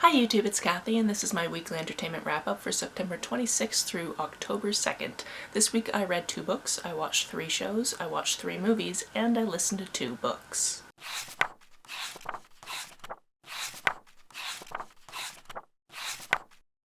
Hi YouTube, it's Kathy, and this is my weekly entertainment wrap-up for September 26th through October 2nd. This week I read 2 books, I watched 3 shows, I watched 3 movies, and I listened to 2 books.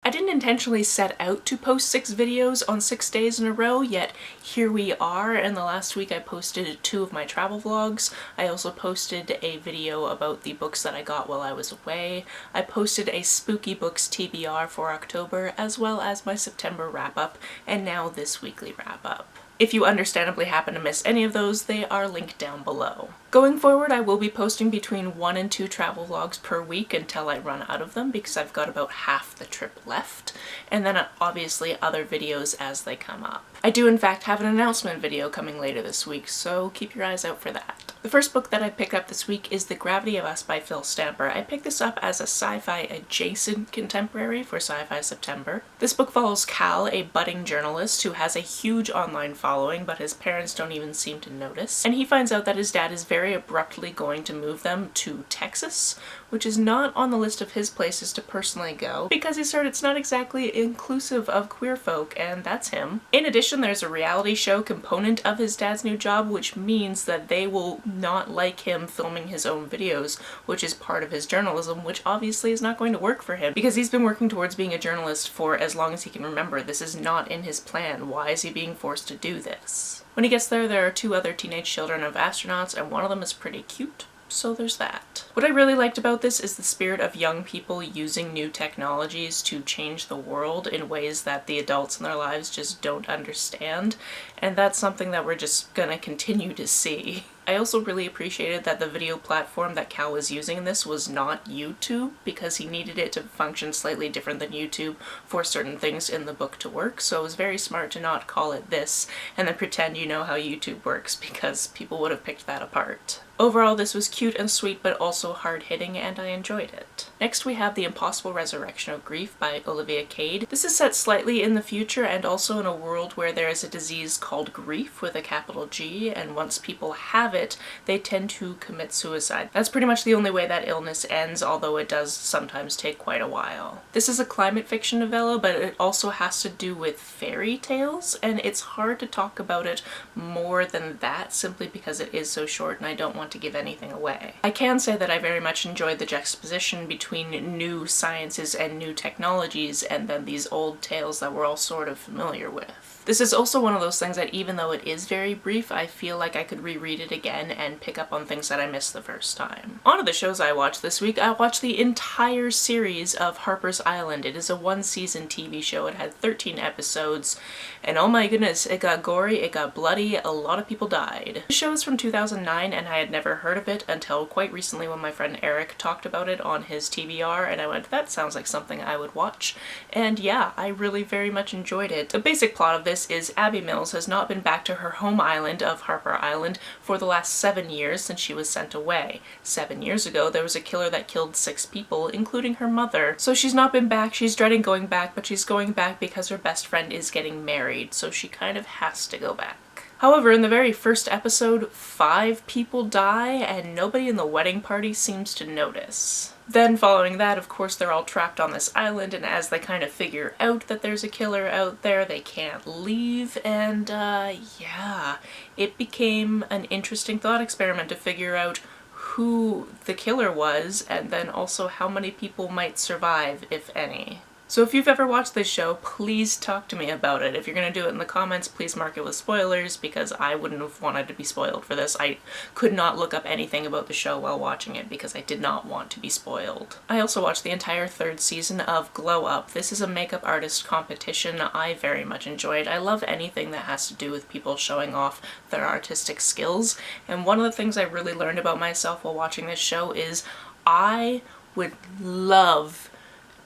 I didn't intentionally set out to post 6 videos on 6 days in a row, yet here we are. In the last week I posted 2 of my travel vlogs. I also posted a video about the books that I got while I was away. I posted a spooky books TBR for October, as well as my September wrap-up, and now this weekly wrap-up. If you understandably happen to miss any of those, they are linked down below. Going forward, I will be posting between 1 and 2 travel vlogs per week until I run out of them, because I've got about half the trip left, and then obviously other videos as they come up. I do in fact have an announcement video coming later this week, so keep your eyes out for that. The first book that I picked up this week is The Gravity of Us by Phil Stamper. I picked this up as a sci-fi adjacent contemporary for Sci-Fi September. This book follows Cal, a budding journalist who has a huge online following, but his parents don't even seem to notice. And he finds out that his dad is very abruptly going to move them to Texas, which is not on the list of his places to personally go, because he's heard it's not exactly inclusive of queer folk, and that's him. In addition, there's a reality show component of his dad's new job, which means that they will not like him filming his own videos, which is part of his journalism, which obviously is not going to work for him, because he's been working towards being a journalist for as long as he can remember. This is not in his plan. Why is he being forced to do this? When he gets there, there are 2 other teenage children of astronauts, and one of them is pretty cute. So there's that. What I really liked about this is the spirit of young people using new technologies to change the world in ways that the adults in their lives just don't understand, and that's something that we're just gonna continue to see. I also really appreciated that the video platform that Cal was using in this was not YouTube, because he needed it to function slightly different than YouTube for certain things in the book to work, so it was very smart to not call it this and then pretend you know how YouTube works, because people would have picked that apart. Overall, this was cute and sweet, but also hard-hitting, and I enjoyed it. Next we have The Impossible Resurrection of Grief by Olivia Cade. This is set slightly in the future and also in a world where there is a disease called grief with a capital G, and once people have it, they tend to commit suicide. That's pretty much the only way that illness ends, although it does sometimes take quite a while. This is a climate fiction novella, but it also has to do with fairy tales, and it's hard to talk about it more than that simply because it is so short and I don't want to give anything away. I can say that I very much enjoyed the juxtaposition between new sciences and new technologies and then these old tales that we're all sort of familiar with. This is also one of those things that even though it is very brief, I feel like I could reread it again and pick up on things that I missed the first time. On to the shows I watched this week. I watched the entire series of Harper's Island. It is a 1-season TV show. It had 13 episodes, and oh my goodness, it got gory, it got bloody, a lot of people died. The show is from 2009 and I had never heard of it until quite recently when my friend Eric talked about it on his TBR, and I went, that sounds like something I would watch. And yeah, I really very much enjoyed it. The basic plot of this is Abby Mills has not been back to her home island of Harper Island for the last 7 years since she was sent away. 7 years ago, there was a killer that killed 6 people, including her mother. So she's not been back, she's dreading going back, but she's going back because her best friend is getting married, so she kind of has to go back. However, in the very first episode, 5 people die and nobody in the wedding party seems to notice. Then following that, of course, they're all trapped on this island, and as they kind of figure out that there's a killer out there, they can't leave, and yeah, it became an interesting thought experiment to figure out who the killer was, and then also how many people might survive, if any. So if you've ever watched this show, please talk to me about it. If you're going to do it in the comments, please mark it with spoilers, because I wouldn't have wanted to be spoiled for this. I could not look up anything about the show while watching it because I did not want to be spoiled. I also watched the entire 3rd season of Glow Up. This is a makeup artist competition I very much enjoyed. I love anything that has to do with people showing off their artistic skills, and one of the things I really learned about myself while watching this show is I would love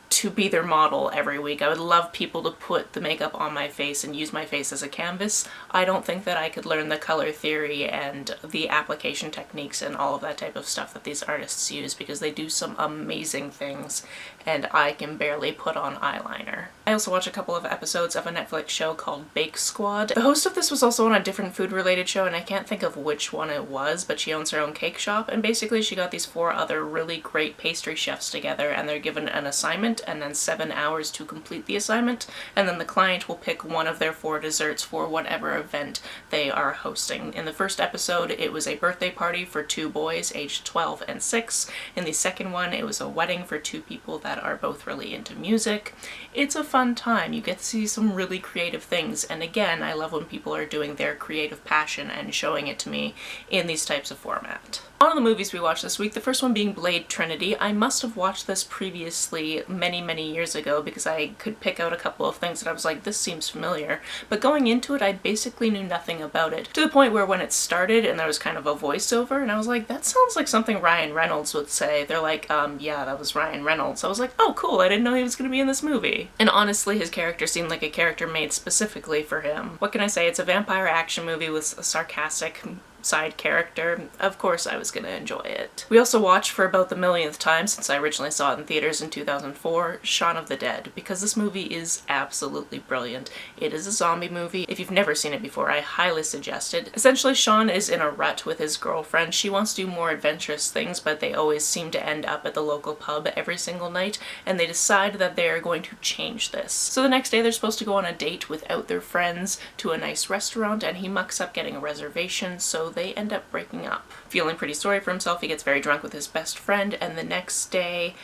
to be their model every week. I would love people to put the makeup on my face and use my face as a canvas. I don't think that I could learn the color theory and the application techniques and all of that type of stuff that these artists use, because they do some amazing things and I can barely put on eyeliner. I also watched a couple of episodes of a Netflix show called Bake Squad. The host of this was also on a different food related show, and I can't think of which one it was, but she owns her own cake shop, and basically she got these 4 other really great pastry chefs together, and they're given an assignment and then 7 hours to complete the assignment, and then the client will pick one of their 4 desserts for whatever event they are hosting. In the first episode it was a birthday party for 2 boys aged 12 and 6. In the second one it was a wedding for 2 people that are both really into music. It's a fun time. You get to see some really creative things, and again, I love when people are doing their creative passion and showing it to me in these types of format. On to the movies we watched this week, the first one being Blade Trinity. I must have watched this previously many years ago because I could pick out a couple of things that I was like, this seems familiar, but going into it I basically knew nothing about it, to the point where when it started and there was kind of a voiceover and I was like, that sounds like something Ryan Reynolds would say. They're like, yeah, that was Ryan Reynolds. I was like, oh cool, I didn't know he was gonna be in this movie. And honestly, his character seemed like a character made specifically for him. What can I say? It's a vampire action movie with a sarcastic side character. Of course I was gonna enjoy it. We also watched, for about the millionth time since I originally saw it in theaters in 2004, Shaun of the Dead, because this movie is absolutely brilliant. It is a zombie movie. If you've never seen it before, I highly suggest it. Essentially, Shaun is in a rut with his girlfriend. She wants to do more adventurous things, but they always seem to end up at the local pub every single night, and they decide that they are going to change this. So the next day they're supposed to go on a date without their friends to a nice restaurant, and he mucks up getting a reservation, so they end up breaking up. Feeling pretty sorry for himself, he gets very drunk with his best friend, and the next day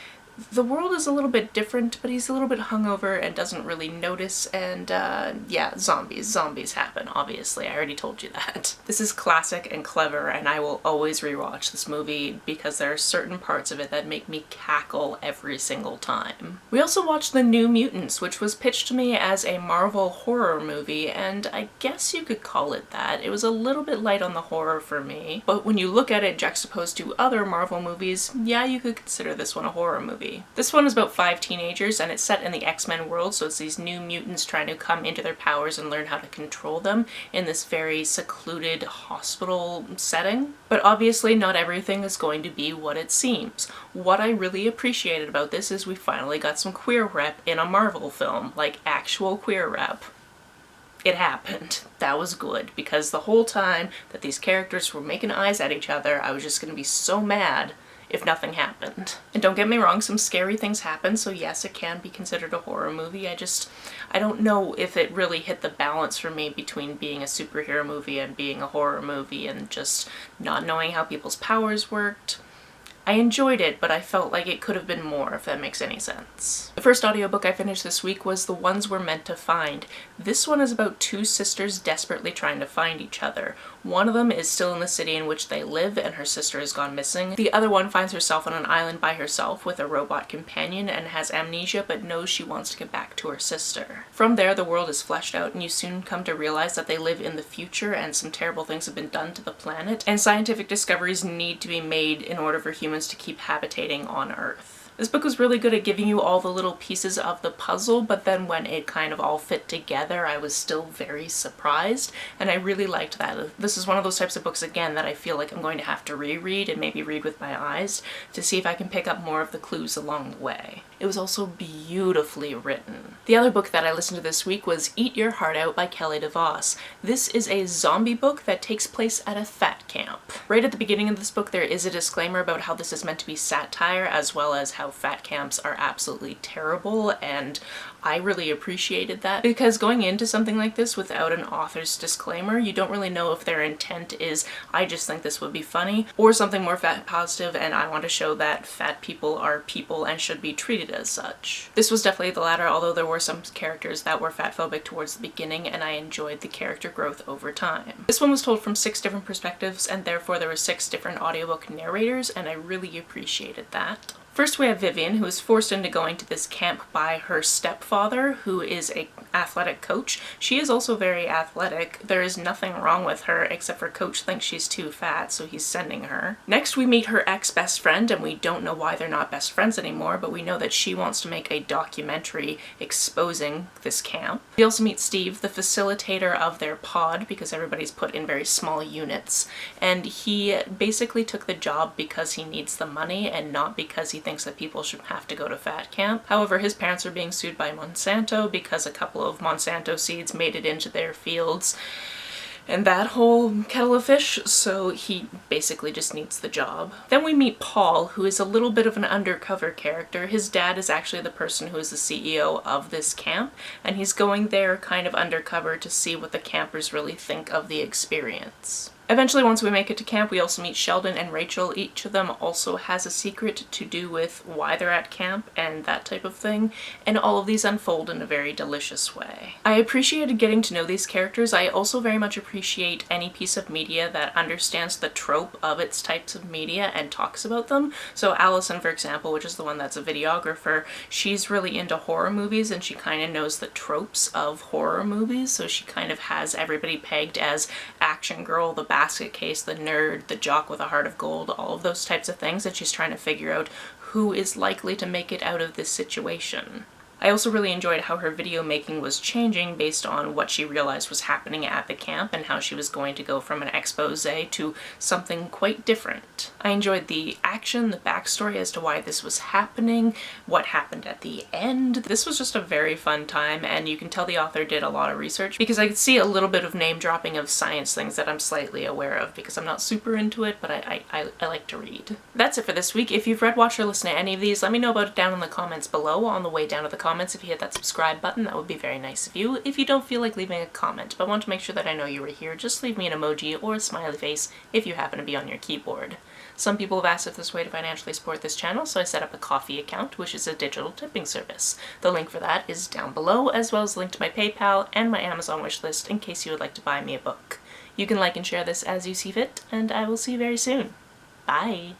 the world is a little bit different, but he's a little bit hungover and doesn't really notice, and yeah, zombies happen, obviously. I already told you that. This is classic and clever, and I will always rewatch this movie because there are certain parts of it that make me cackle every single time. We also watched The New Mutants, which was pitched to me as a Marvel horror movie, and I guess you could call it that. It was a little bit light on the horror for me, but when you look at it juxtaposed to other Marvel movies, yeah, you could consider this one a horror movie. This one is about 5 teenagers, and it's set in the X-Men world, so it's these new mutants trying to come into their powers and learn how to control them in this very secluded hospital setting. But obviously not everything is going to be what it seems. What I really appreciated about this is we finally got some queer rep in a Marvel film, like actual queer rep. It happened. That was good, because the whole time that these characters were making eyes at each other, I was just gonna be so mad if nothing happened. And don't get me wrong, some scary things happen, so yes, it can be considered a horror movie. I don't know if it really hit the balance for me between being a superhero movie and being a horror movie, and just not knowing how people's powers worked. I enjoyed it, but I felt like it could have been more, if that makes any sense. The first audiobook I finished this week was The Ones We're Meant to Find. This one is about 2 sisters desperately trying to find each other. One of them is still in the city in which they live, and her sister has gone missing. The other one finds herself on an island by herself with a robot companion and has amnesia, but knows she wants to get back to her sister. From there, the world is fleshed out, and you soon come to realize that they live in the future and some terrible things have been done to the planet, and scientific discoveries need to be made in order for humans to keep habitating on Earth. This book was really good at giving you all the little pieces of the puzzle, but then when it kind of all fit together, I was still very surprised, and I really liked that. This is one of those types of books, again, that I feel like I'm going to have to reread and maybe read with my eyes to see if I can pick up more of the clues along the way. It was also beautifully written. The other book that I listened to this week was Eat Your Heart Out by Kelly DeVos. This is a zombie book that takes place at a fat camp. Right at the beginning of this book, there is a disclaimer about how this is meant to be satire, as well as how fat camps are absolutely terrible, and I really appreciated that, because going into something like this without an author's disclaimer, you don't really know if their intent is, I just think this would be funny, or something more fat positive, and I want to show that fat people are people and should be treated as such. This was definitely the latter, although there were some characters that were fatphobic towards the beginning, and I enjoyed the character growth over time. This one was told from 6 different perspectives, and therefore there were 6 different audiobook narrators, and I really appreciated that. First we have Vivian, who is forced into going to this camp by her stepfather, who is an athletic coach. She is also very athletic. There is nothing wrong with her except for Coach thinks she's too fat, so he's sending her. Next we meet her ex-best friend, and we don't know why they're not best friends anymore, but we know that she wants to make a documentary exposing this camp. We also meet Steve, the facilitator of their pod, because everybody's put in very small units, and he basically took the job because he needs the money and not because he thinks that people should have to go to fat camp. However, his parents are being sued by Monsanto because a couple of Monsanto seeds made it into their fields and that whole kettle of fish, so he basically just needs the job. Then we meet Paul, who is a little bit of an undercover character. His dad is actually the person who is the CEO of this camp, and he's going there kind of undercover to see what the campers really think of the experience. Eventually, once we make it to camp, we also meet Sheldon and Rachel. Each of them also has a secret to do with why they're at camp and that type of thing, and all of these unfold in a very delicious way. I appreciated getting to know these characters. I also very much appreciate any piece of media that understands the trope of its types of media and talks about them. So Allison, for example, which is the one that's a videographer, she's really into horror movies and she kind of knows the tropes of horror movies, so she kind of has everybody pegged as action girl, the basket case, the nerd, the jock with a heart of gold, all of those types of things, and she's trying to figure out who is likely to make it out of this situation. I also really enjoyed how her video making was changing based on what she realized was happening at the camp and how she was going to go from an expose to something quite different. I enjoyed the action, the backstory as to why this was happening, what happened at the end. This was just a very fun time, and you can tell the author did a lot of research because I could see a little bit of name dropping of science things that I'm slightly aware of because I'm not super into it, but I like to read. That's it for this week. If you've read, watched, or listened to any of these, let me know about it down in the comments below. On the way down to the comments, if you hit that subscribe button, that would be very nice of you. If you don't feel like leaving a comment but want to make sure that I know you were here, just leave me an emoji or a smiley face if you happen to be on your keyboard. Some people have asked if there's a way to financially support this channel, so I set up a Ko-fi account, which is a digital tipping service. The link for that is down below, as well as a link to my PayPal and my Amazon wishlist in case you would like to buy me a book. You can like and share this as you see fit, and I will see you very soon. Bye!